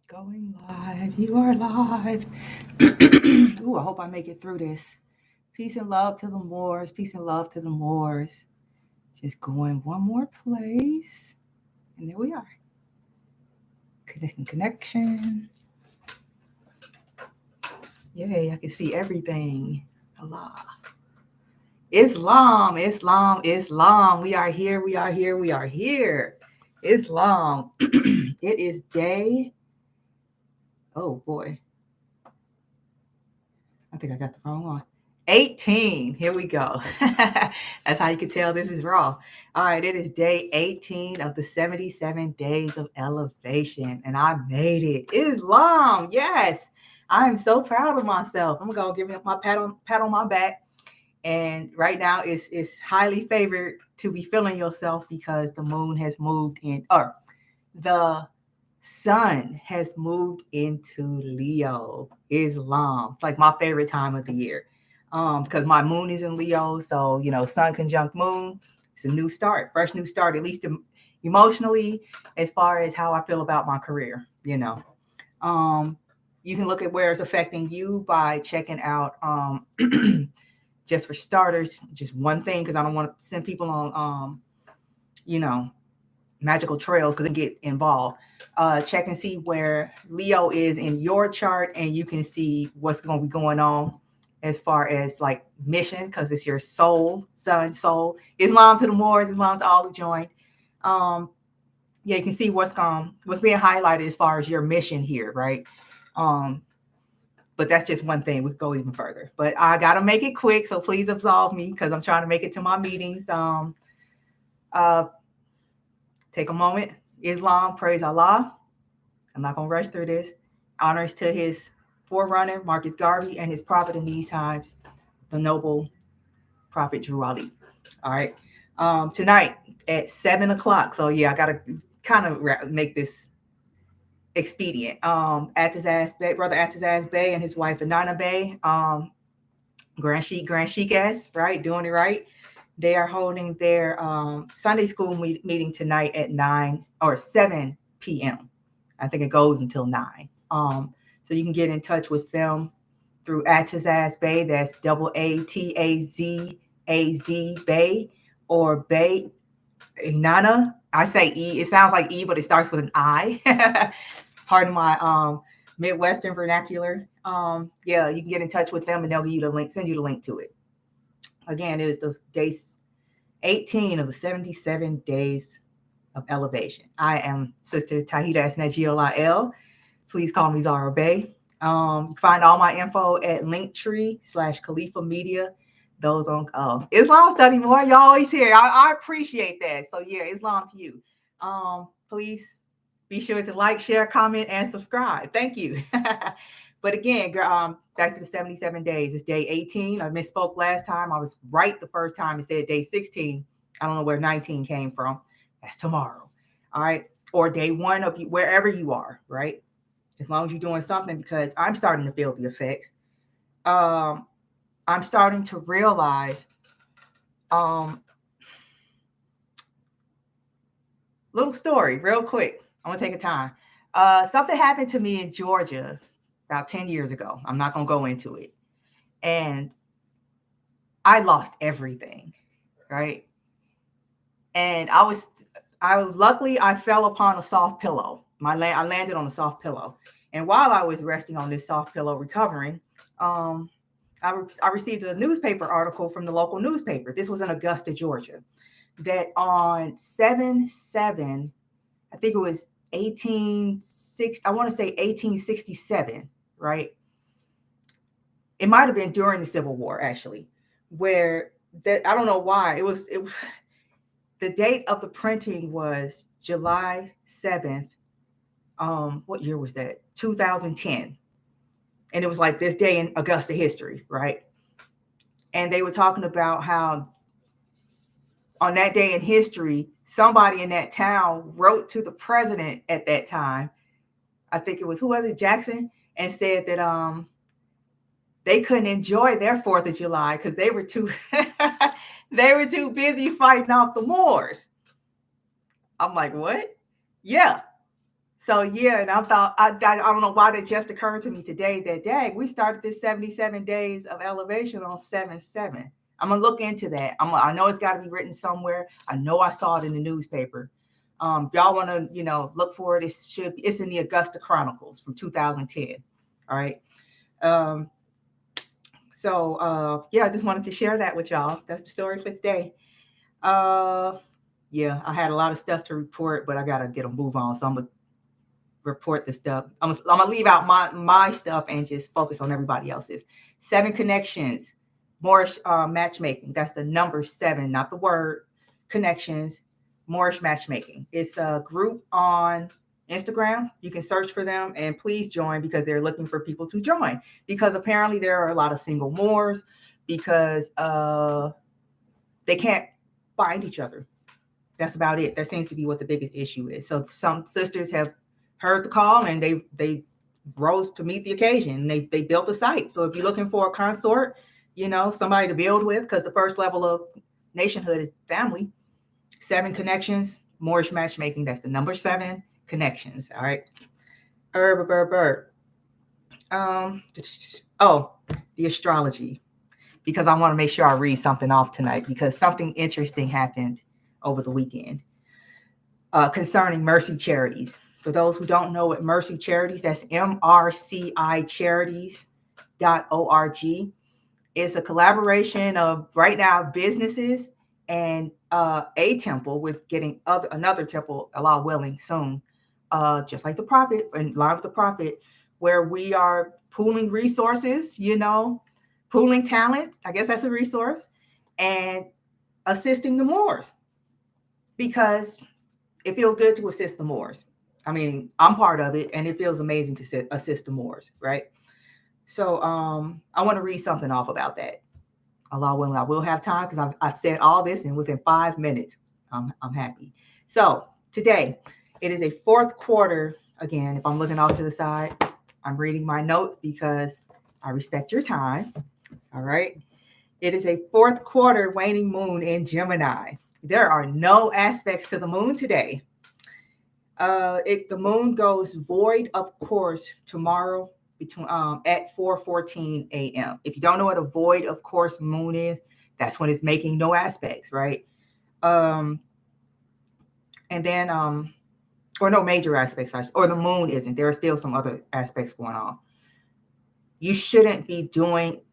Going live. You are live. Ooh, I hope I make it through this. Peace and love to the Moors. Peace and love to the Moors. Just going one more place. And there we are. Connecting connection. Yay, I can see everything. Allah. Islam, Islam, Islam. We are here. We are here. We are here. Islam. It is day. Oh boy. I think I got the wrong one. 18. Here we go. That's how you can tell this is raw. All right, it is day 18 of the 77 days of elevation, and I made it. Islam, yes. I'm so proud of myself. I'm gonna give me my pat on my back. And right now, it's highly favored to be feeling yourself because the moon has moved in, or the sun has moved into Leo. Islam. It's like my favorite time of the year. Because my moon is in Leo, so sun conjunct moon. It's a new start, fresh new start, at least emotionally, as far as how I feel about my career. You can look at where it's affecting you by checking out. Just for starters, just one thing, because I don't want to send people on, magical trails because they get involved. Check and see where Leo is in your chart, and you can see what's going to be going on as far as like mission, because it's your soul, sun, soul. Islam to the Moors, Islam to all who joined. Yeah, you can see what's being highlighted as far as your mission here, right? But that's just one thing. We could go even further. But I got to make it quick, so please absolve me because I'm trying to make it to my meetings. Take a moment. Islam, praise Allah. I'm not going to rush through this. Honors to his forerunner, Marcus Garvey, and his prophet in these times, the noble prophet Drew Ali. All right. Tonight at 7 o'clock. So, yeah, I got to kind of make this expedient. Atazaz Bey, brother Atazaz Bey and his wife Anana Bey, Grand Sheik-S, right? Doing it right. They are holding their Sunday school meeting tonight at 7 p.m. I think it goes until 9. So you can get in touch with them through Atazaz Bay. That's AATAZAZ Bay, or Bay Inanna. I say E. It sounds like E, but it starts with an I. Pardon my Midwestern vernacular. Yeah, you can get in touch with them and they'll give you the link, send you the link to it. Again, it is the day 18 of the 77 days of elevation. I am Sister Tahida Asnejiola L. Please call me Zara Bay. You can find all my info at Linktree/Califa Media. Those on Islam study more. Y'all always hear. I appreciate that. So yeah, Islam to you. Please be sure to like, share, comment, and subscribe. Thank you. But again, back to the 77 days. It's day 18. I misspoke last time. I was right the first time. It said day 16. I don't know where 19 came from. That's tomorrow. All right. Or day 1 of you, wherever you are, right? As long as you're doing something, because I'm starting to feel the effects. I'm starting to realize little story real quick. I'm going to take a time. Something happened to me in Georgia about 10 years ago. I'm not going to go into it. And I lost everything, right? And luckily I fell upon a soft pillow. I landed on a soft pillow. And while I was resting on this soft pillow recovering, I received a newspaper article from the local newspaper. This was in Augusta, Georgia, that on 7/7, I think it was 1867, right? It might have been during the Civil War, actually, where that I don't know why. It was the date of the printing was July 7th. What year was that? 2010. And it was like this day in Augusta history, right? And they were talking about how on that day in history, somebody in that town wrote to the president at that time. I think it was, who was it, Jackson, and said that they couldn't enjoy their 4th of July because they were too they were too busy fighting off the Moors. I'm like, what? Yeah. So yeah, and I don't know why that just occurred to me today that dang, we started this 77 days of elevation on 7/7. I'm gonna look into that. I know it's got to be written somewhere. I know I saw it in the newspaper. If y'all want to, look for it. It's in the Augusta Chronicles from 2010. All right. Um, yeah, I just wanted to share that with y'all. That's the story for today. Yeah, I had a lot of stuff to report, but I gotta get a move on. So I'm gonna report the stuff. I'm gonna leave out my stuff and just focus on everybody else's. 7 connections, Moorish matchmaking. That's the number 7, not the word. Connections, Moorish matchmaking. It's a group on Instagram. You can search for them and please join because they're looking for people to join. Because apparently there are a lot of single Moors because they can't find each other. That's about it. That seems to be what the biggest issue is. So some sisters have heard the call and they rose to meet the occasion. They built a site. So if you're looking for a consort, somebody to build with, because the first level of nationhood is family. 7 connections, Moorish matchmaking. That's the number 7 connections. All right. The astrology, because I want to make sure I read something off tonight because something interesting happened over the weekend concerning Mercy Charities. For those who don't know what Mercy Charities, that's MRCI Charities.org. It's a collaboration of right now businesses and a temple with getting another temple, Allah willing, soon, just like the Prophet, in line with the Prophet, where we are pooling resources, pooling talent. I guess that's a resource, and assisting the Moors because it feels good to assist the Moors. I mean, I'm part of it, and it feels amazing to assist the Moors, right? So I want to read something off about that. Allah willing, I will have time because I've said all this, and within 5 minutes, I'm happy. So today, it is a 4th quarter. Again, if I'm looking off to the side, I'm reading my notes because I respect your time. All right. It is a 4th quarter waning moon in Gemini. There are no aspects to the moon today. The moon goes void of course tomorrow between at 4:14 a.m. If you don't know what a void of course moon is, that's when it's making no aspects, right? And then or no major aspects, or the moon isn't. There are still some other aspects going on. You shouldn't be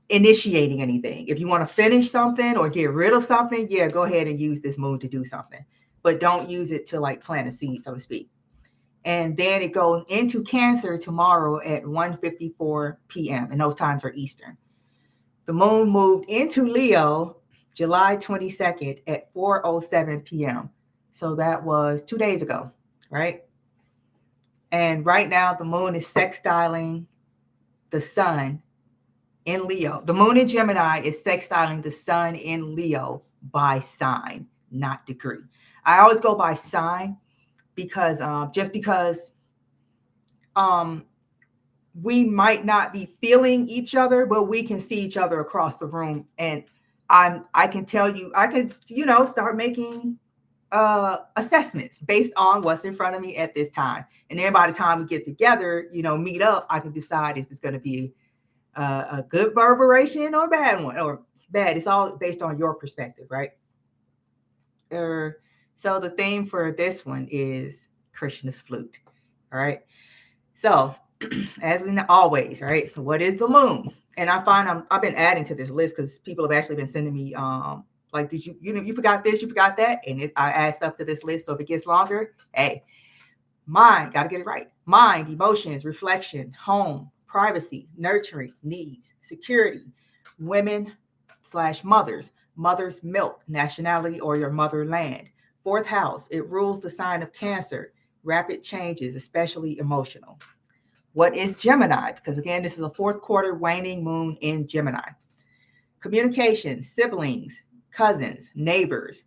initiating anything. If you want to finish something or get rid of something, yeah, go ahead and use this moon to do something, but don't use it to like plant a seed, so to speak. And then it goes into Cancer tomorrow at 1:54 p.m. and those times are Eastern. The moon moved into Leo July 22nd at 4:07 p.m. So that was 2 days ago, right? And right now the moon is sextiling the sun in Leo. The moon in Gemini is sextiling the sun in Leo by sign, not degree. I always go by sign because we might not be feeling each other, but we can see each other across the room. And I can tell you, I could, start making assessments based on what's in front of me at this time. And then by the time we get together, meet up, I can decide is this going to be a good reverberation or a bad one or bad. It's all based on your perspective, right? So the theme for this one is Krishna's flute. All right. So as in always, right? What is the moon? And I find I've been adding to this list because people have actually been sending me like, did you forgot this, you forgot that, and I add stuff to this list. So if it gets longer, hey, mind, got to get it right. Mind, emotions, reflection, home, privacy, nurturing, needs, security, women/mothers, mother's milk, nationality or your motherland. 4th house, it rules the sign of Cancer, rapid changes, especially emotional. What is Gemini? Because again, this is a 4th quarter waning moon in Gemini. Communication, siblings, cousins, neighbors,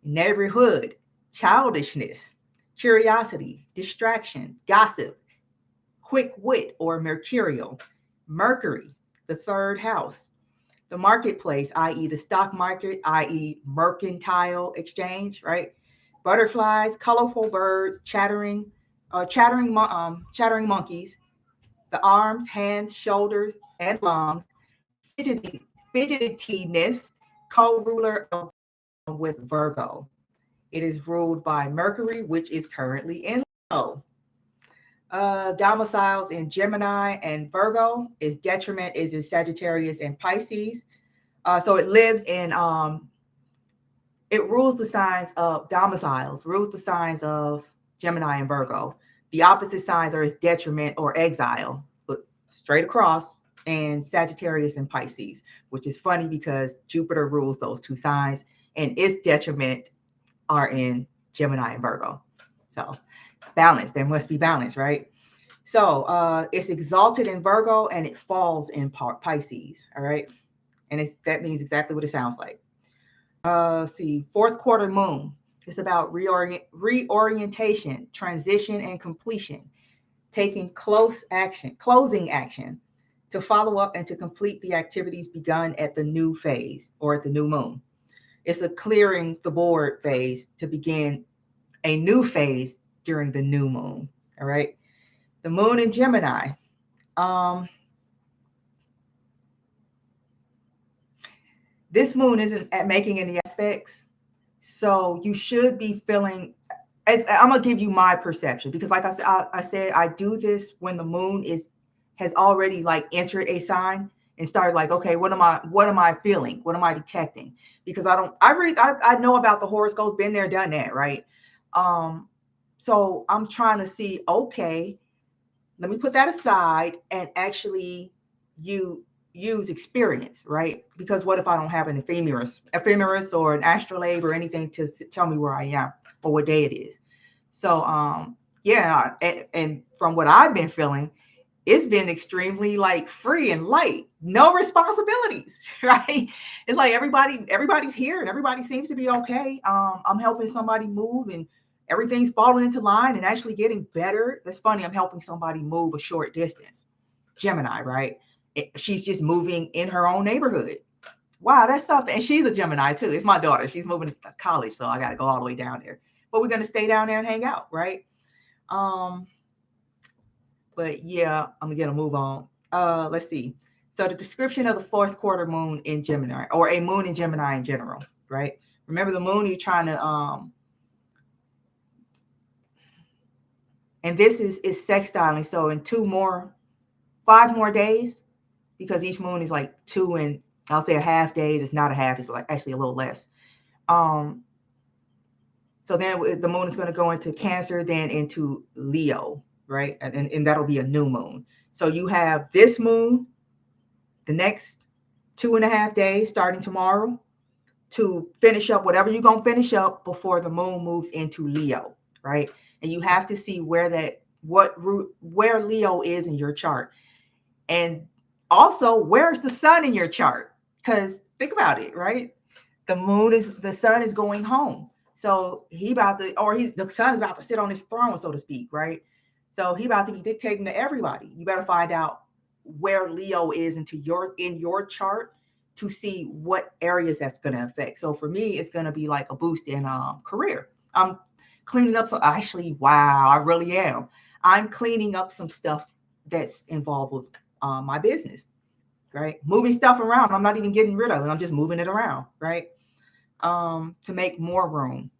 neighborhood, childishness, curiosity, distraction, gossip, quick wit or mercurial. Mercury, the 3rd house. The marketplace, i.e. the stock market, i.e. mercantile exchange, right? Butterflies, colorful birds, chattering, chattering monkeys, the arms, hands, shoulders, and lungs, fidgetedness, co-ruler of with Virgo. It is ruled by Mercury, which is currently in Leo. Domiciles in Gemini and Virgo. Its detriment is in Sagittarius and Pisces. So it lives in it rules the signs of domiciles, rules the signs of Gemini and Virgo. The opposite signs are its detriment or exile, but straight across, and Sagittarius and Pisces, which is funny because Jupiter rules those two signs, and its detriment are in Gemini and Virgo. So balance, there must be balance, right? So it's exalted in Virgo and it falls in Pisces, all right? And that means exactly what it sounds like. Let's see, fourth quarter moon. It's about reorientation, transition, and completion, taking closing action to follow up and to complete the activities begun at the new phase or at the new moon. It's a clearing the board phase to begin a new phase during the new moon. All right. The moon in Gemini. This moon isn't making any aspects. So you should be feeling, I'm going to give you my perception because like I said, I do this when the moon has already like entered a sign and started like, okay, what am I feeling? What am I detecting? Because I know about the horoscopes, been there, done that. Right. So I'm trying to see, okay, let me put that aside and actually use experience, right? Because what if I don't have an ephemeris or an astrolabe or anything to tell me where I am or what day it is? So, yeah. And from what I've been feeling, it's been extremely like free and light, no responsibilities, right? It's like everybody's here and everybody seems to be okay. I'm helping somebody move and everything's falling into line and actually getting better. That's funny. I'm helping somebody move a short distance. Gemini, right? She's just moving in her own neighborhood. Wow, that's something. And she's a Gemini too. It's my daughter. She's moving to college, so I got to go all the way down there. But we're going to stay down there and hang out, right? But yeah, I'm going to move on. Let's see. So the description of the fourth quarter moon in Gemini, or a moon in Gemini in general, right? Remember the moon, you're trying to and this is sextiling. So in 5 more days, because each moon is like 2 and I'll say a half days. It's not a half. It's like actually a little less. So then the moon is going to go into Cancer, then into Leo, right? And that'll be a new moon. So you have this moon, the next 2.5 days, starting tomorrow, to finish up whatever you're going to finish up before the moon moves into Leo, right? And you have to see where Leo is in your chart. And also, where's the sun in your chart? Because think about it, right? The sun is going home. So the sun is about to sit on his throne, so to speak, right? So he about to be dictating to everybody. You better find out where Leo is in your chart to see what areas that's going to affect. So for me, it's going to be like a boost in career. I'm cleaning up wow, I really am. I'm cleaning up some stuff that's involved with my business, right? Moving stuff around. I'm not even getting rid of it. I'm just moving it around, right? To make more room.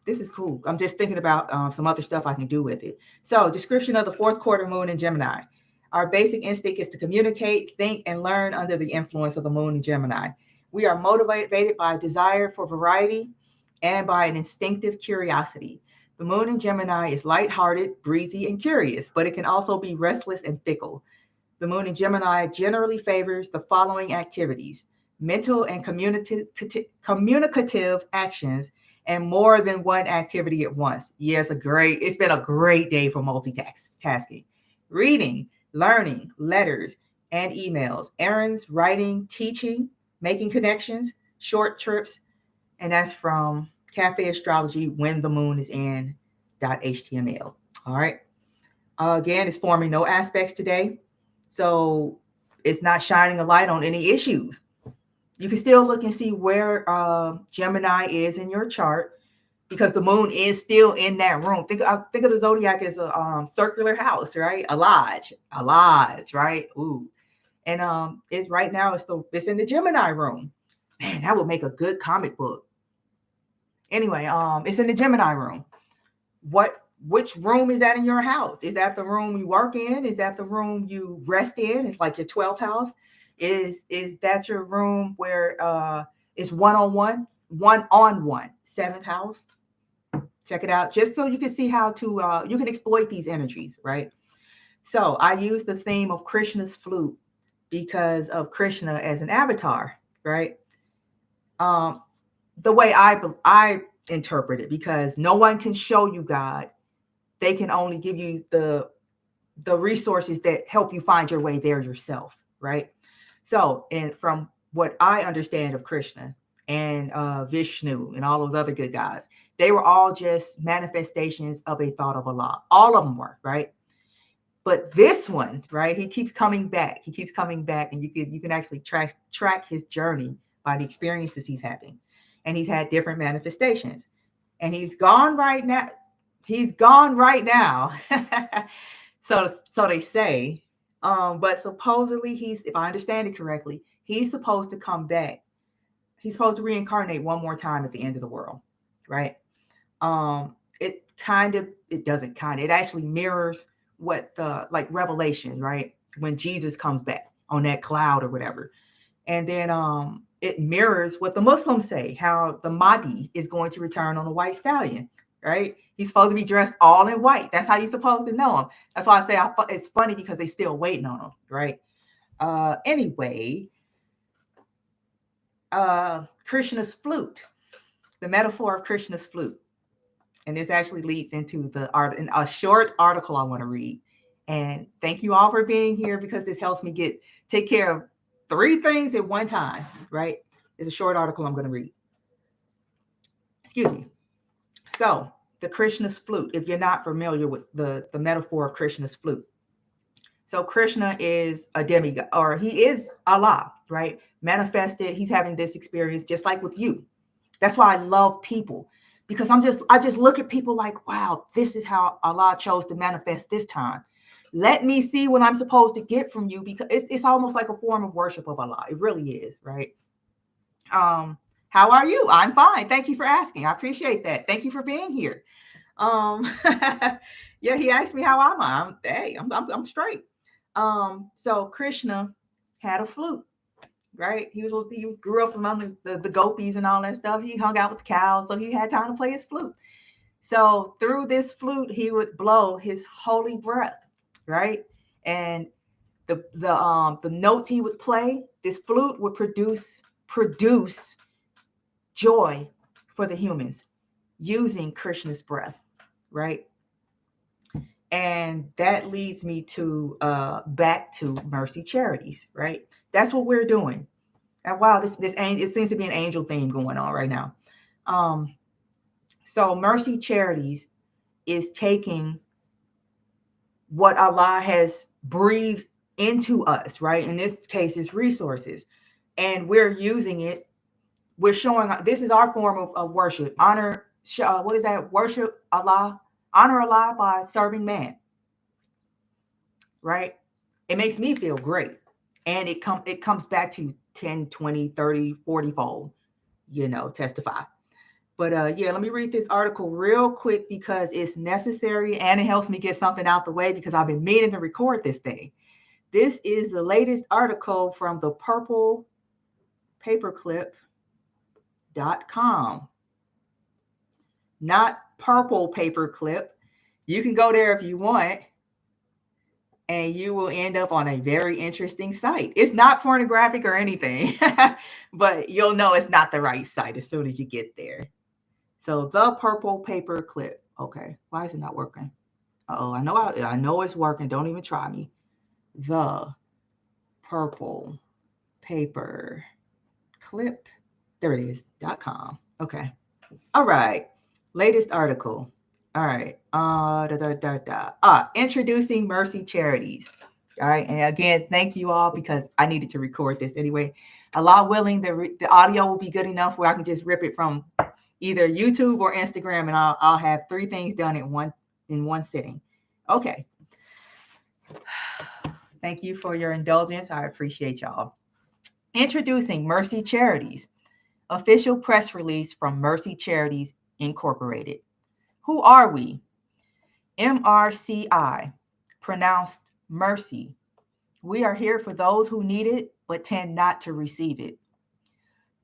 This is cool. I'm just thinking about some other stuff I can do with it. So description of the fourth quarter moon in Gemini. Our basic instinct is to communicate, think, and learn under the influence of the moon in Gemini. We are motivated by a desire for variety and by an instinctive curiosity. The moon in Gemini is lighthearted, breezy, and curious, but it can also be restless and fickle. The moon in Gemini generally favors the following activities: mental and communicative actions, and more than one activity at once. Yes, it's been a great day for multitasking. Reading, learning, letters, and emails, errands, writing, teaching, making connections, short trips, and that's from Cafe Astrology, when the moon is in .html. All right. Again, it's forming no aspects today. So it's not shining a light on any issues. You can still look and see where Gemini is in your chart, because the moon is still in that room. Think of the zodiac as a circular house, right? A lodge, right? Ooh. And it's right now, it's in the Gemini room. Man, that would make a good comic book. Anyway, it's in the Gemini room. Which room is that in your house? Is that the room you work in? Is that the room you rest in? It's like your 12th house. Is that your room where it's one-on-one, 7th house? Check it out, just so you can see how to you can exploit these energies, right? So I use the theme of Krishna's flute because of Krishna as an avatar, right? The way I interpret it, because no one can show you God. They can only give you the resources that help you find your way there yourself, right? So, and from what I understand of Krishna and Vishnu and all those other good guys, they were all just manifestations of a thought of Allah. All of them were, right? But this one, right? He keeps coming back. He keeps coming back, and you can actually track his journey by the experiences he's having, and he's had different manifestations, and he's gone right now. He's gone right now. So they say. But supposedly if I understand it correctly, he's supposed to come back. He's supposed to reincarnate one more time at the end of the world, right? It actually mirrors what the like Revelation, right? When Jesus comes back on that cloud or whatever. And then it mirrors what the Muslims say, how the Mahdi is going to return on a white stallion, right? He's supposed to be dressed all in white. That's how you're supposed to know him. That's why I say it's funny, because they're still waiting on him, right? Anyway, Krishna's flute, the metaphor of Krishna's flute. And this actually leads into a short article I want to read. And thank you all for being here, because this helps me take care of 3 things at one time, right? It's a short article I'm going to read. Excuse me. So, the Krishna's flute, if you're not familiar with the metaphor of Krishna's flute. So Krishna is a demigod, or he is Allah, right? Manifested. He's having this experience just like with you. That's why I love people, because I just look at people like, wow, this is how Allah chose to manifest this time. Let me see what I'm supposed to get from you, because it's almost like a form of worship of Allah. It really is, right? How are you? I'm fine. Thank you for asking. I appreciate that. Thank you for being here. Yeah, he asked me how am I. I'm straight. So Krishna had a flute, right? He grew up among the gopis and all that stuff. He hung out with the cows, so he had time to play his flute. So through this flute, he would blow his holy breath, right? And the notes he would play, this flute would produce joy for the humans using Krishna's breath, right? And that leads me to back to Mercy Charities, right? That's what we're doing. And wow, it seems to be an angel theme going on right now. So Mercy Charities is taking what Allah has breathed into us, right? In this case, it's resources, and we're using it. We're showing this is our form of worship. Honor, what is that? Worship Allah, honor Allah by serving man, right? It makes me feel great. And it comes back to 10, 20, 30, 40 fold, testify. But yeah, let me read this article real quick, because it's necessary and it helps me get something out the way, because I've been meaning to record this thing. This is the latest article from the Purple Paperclip.com. Not Purple Paperclip. You can go there if you want, and you will end up on a very interesting site. It's not pornographic or anything, but you'll know it's not the right site as soon as you get there. So the Purple Paperclip. Okay, why is it not working? I know it's working. Don't even try me. The Purple Paperclip. There it is. .com. Okay. All right. Latest article. All right. Introducing Mercy Charities. All right. And again, thank you all, because I needed to record this anyway. Allah willing, the audio will be good enough where I can just rip it from, either YouTube or Instagram, and I'll have 3 things done in one sitting. Okay. Thank you for your indulgence. I appreciate y'all. Introducing Mercy Charities. Official press release from Mercy Charities Incorporated. Who are we? MRCI, pronounced mercy. We are here for those who need it but tend not to receive it.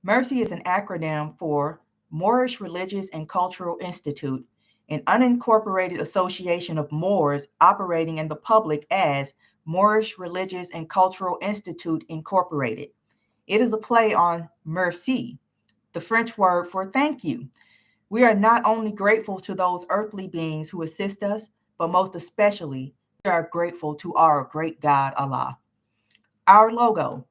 Mercy is an acronym for Moorish Religious and Cultural Institute, an unincorporated association of Moors operating in the public as Moorish Religious and Cultural Institute Incorporated. It is a play on merci, the French word for thank you. We are not only grateful to those earthly beings who assist us, but most especially, we are grateful to our great God, Allah. Our logo,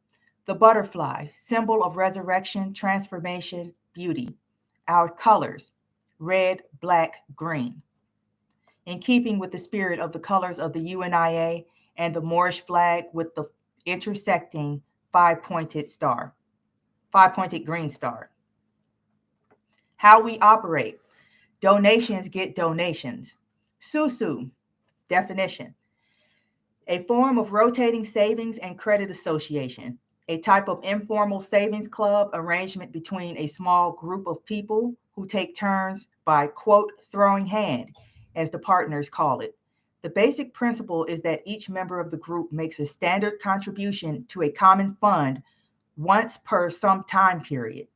the butterfly, symbol of resurrection, transformation, beauty. Our colors, red, black, green. In keeping with the spirit of the colors of the UNIA and the Moorish flag with the intersecting five-pointed green star. How we operate. Donations get donations. Susu, definition. A form of rotating savings and credit association, a type of informal savings club arrangement between a small group of people who take turns by, quote, throwing hand, as the partners call it. The basic principle is that each member of the group makes a standard contribution to a common fund once per some time period.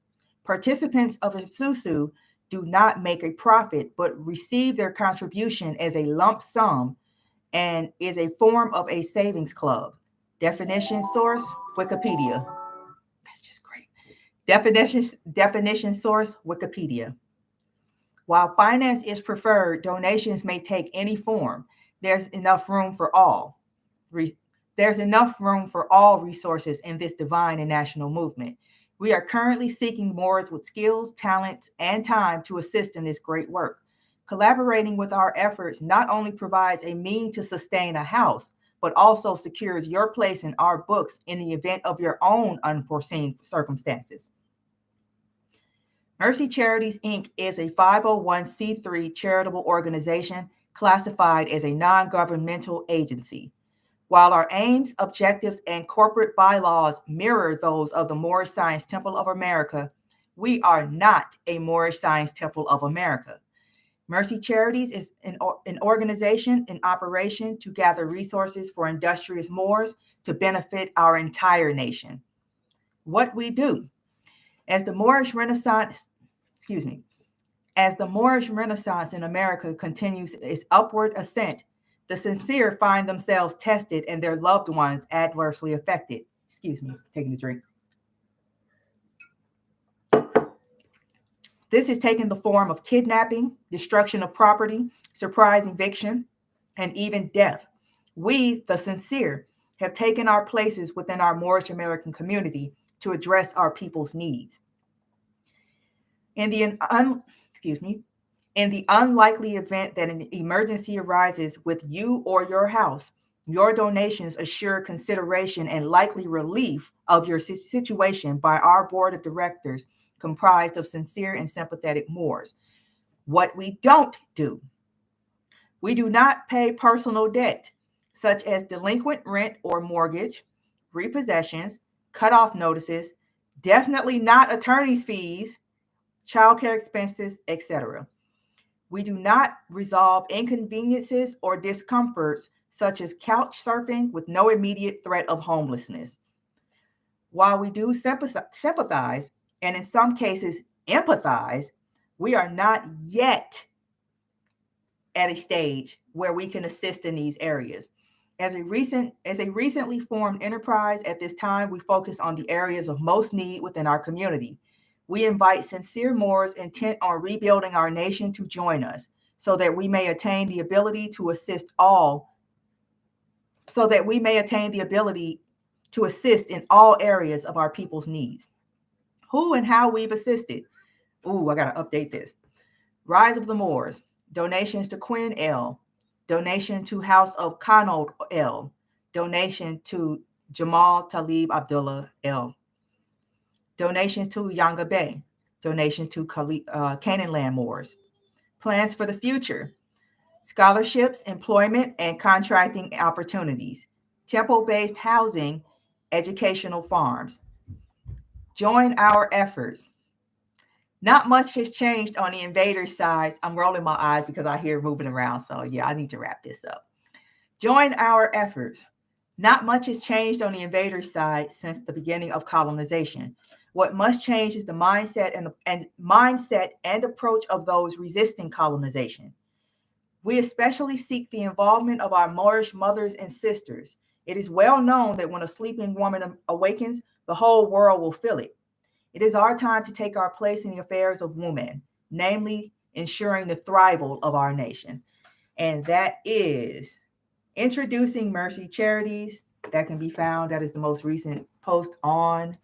Participants of a susu do not make a profit, but receive their contribution as a lump sum and is a form of a savings club. Definition source, Wikipedia. That's just great. Definition source, Wikipedia. While finance is preferred, donations may take any form. There's enough room for all. There's enough room for all resources in this divine and national movement. We are currently seeking Moors with skills, talents, and time to assist in this great work. Collaborating with our efforts not only provides a means to sustain a house, but also secures your place in our books in the event of your own unforeseen circumstances. Mercy Charities, Inc. is a 501c3 charitable organization classified as a non-governmental agency. While our aims, objectives, and corporate bylaws mirror those of the Moorish Science Temple of America, we are not a Moorish Science Temple of America. Mercy Charities is an organization in operation to gather resources for industrious Moors to benefit our entire nation. What we do. As the Moorish Renaissance in America continues its upward ascent, the sincere find themselves tested and their loved ones adversely affected. Taking a drink. This has taken the form of kidnapping, destruction of property, surprise eviction, and even death. We, the sincere, have taken our places within our Moorish American community to address our people's needs. In the unlikely event that an emergency arises with you or your house, your donations assure consideration and likely relief of your situation by our board of directors, comprised of sincere and sympathetic Moors. What we don't do. We do not pay personal debt, such as delinquent rent or mortgage, repossessions, cutoff notices, definitely not attorney's fees, childcare expenses, etc. We do not resolve inconveniences or discomforts such as couch surfing with no immediate threat of homelessness. While we do sympathize and in some cases empathize, we are not yet at a stage where we can assist in these areas. As a recently formed enterprise at this time, we focus on the areas of most need within our community. We invite sincere Moors intent on rebuilding our nation to join us so that we may attain the ability to assist in all areas of our people's needs. Who and how we've assisted. I got to update this. Rise of the Moors, donations to Quinn L, donation to House of Kanod L, donation to Jamal Talib Abdullah L, donations to Yanga Bay, donations to Canaan land moors. Plans for the future: scholarships, employment, and contracting opportunities, temple-based housing, educational farms. Join our efforts. Not much has changed on the invaders' side. I'm rolling my eyes because I hear moving around. So yeah, I need to wrap this up. Join our efforts. Not much has changed on the invaders' side since the beginning of colonization. What must change is the mindset and approach of those resisting colonization. We especially seek the involvement of our Moorish mothers and sisters. It is well known that when a sleeping woman awakens, the whole world will feel it. It is our time to take our place in the affairs of women, namely ensuring the thrival of our nation. And that is Introducing Mercy Charities. That can be found. That is the most recent post on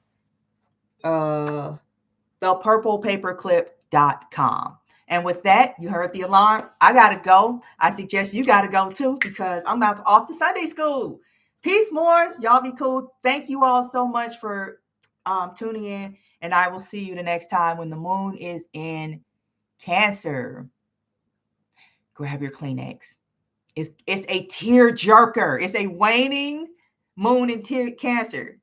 thepurplepaperclip.com. And with that, you heard the alarm. I got to go. I suggest you got to go too, because I'm about to off to Sunday school. Peace, Moors. Y'all be cool. Thank you all so much for tuning in. And I will see you the next time when the moon is in Cancer. Grab your Kleenex. It's a tear jerker. It's a waning moon in Cancer.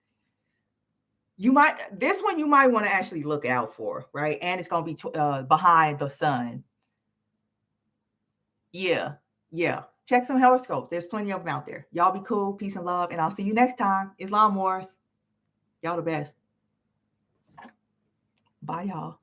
This one you might want to actually look out for, right? And it's going to be behind the sun. Yeah. Check some horoscopes. There's plenty of them out there. Y'all be cool. Peace and love. And I'll see you next time. Islam Wars. Y'all the best. Bye, y'all.